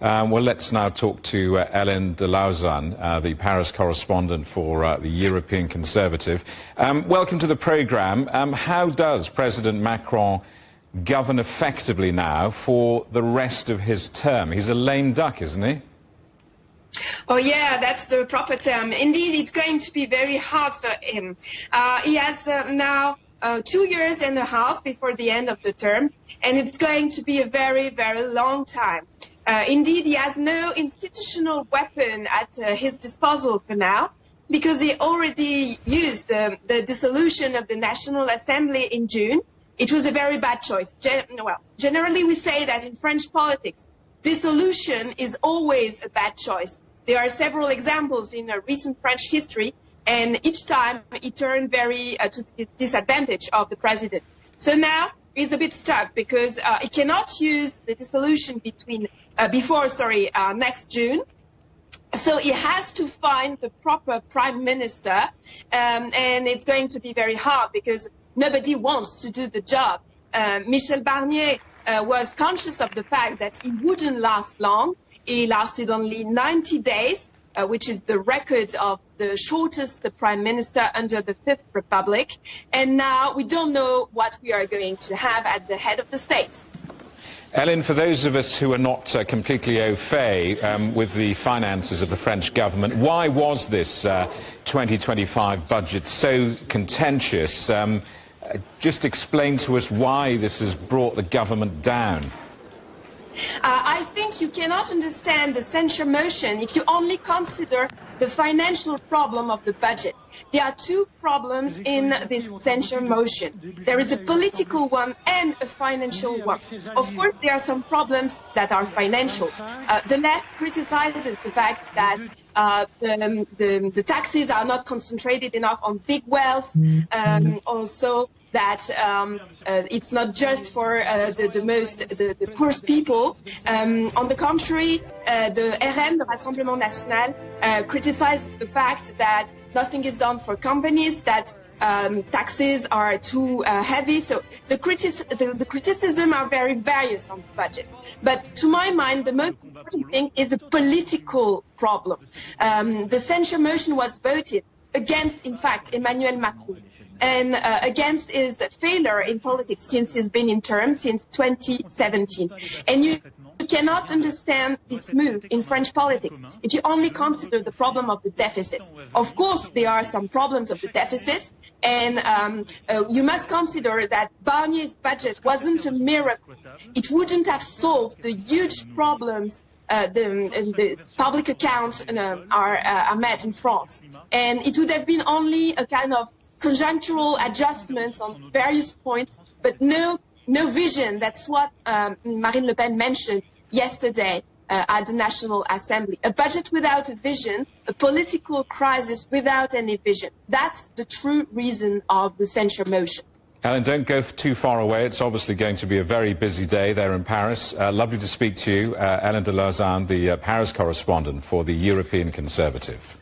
Well, let's now talk to Hélène de Lauzun, the Paris correspondent for the European Conservative. Welcome to the programme. How does President Macron govern effectively now for the rest of his term? He's a lame duck, isn't he? Oh yeah, that's the proper term. Indeed, it's going to be very hard for him. He has now 2 years and a half before the end of the term, and it's going to be a very, very long time. Indeed, he has no institutional weapon at his disposal for now, because he already used the dissolution of the National Assembly in June. It was a very bad choice. Generally, we say that in French politics, dissolution is always a bad choice. There are several examples in recent French history, and each time it turned very to the disadvantage of the president. So now he's a bit stuck because he cannot use the dissolution before next June. So he has to find the proper prime minister, and it's going to be very hard because nobody wants to do the job. Michel Barnier was conscious of the fact that he wouldn't last long. He lasted only 90 days, which is the record of the shortest prime minister under the Fifth Republic. And now we don't know what we are going to have at the head of the state. Hélène, for those of us who are not completely au fait with the finances of the French government, why was this 2025 budget so contentious? Just explain to us why this has brought the government down. I think you cannot understand the censure motion if you only consider the financial problem of the budget. There are two problems in this censure motion. There is a political one and a financial one. Of course, there are some problems that are financial. The left criticizes the fact that the taxes are not concentrated enough on big wealth, also that it's not just for the poorest people. On the contrary, the RN, the Rassemblement National, criticized the fact that nothing is done for companies, that taxes are too heavy. So the criticism are very various on the budget. But to my mind, the most important thing is a political problem. The censure motion was voted against, in fact, Emmanuel Macron, and against his failure in politics since he's been in term, since 2017. And you cannot understand this move in French politics if you only consider the problem of the deficit. Of course, there are some problems of the deficit, and you must consider that Barnier's budget wasn't a miracle. It wouldn't have solved the huge problems the public accounts are met in France. And it would have been only a kind of conjunctural adjustments on various points, but no vision. That's what Marine Le Pen mentioned yesterday at the National Assembly. A budget without a vision, a political crisis without any vision. That's the true reason of the censure motion. Hélène, don't go too far away. It's obviously going to be a very busy day there in Paris. Lovely to speak to you. Hélène de Lauzun, the Paris correspondent for the European Conservative.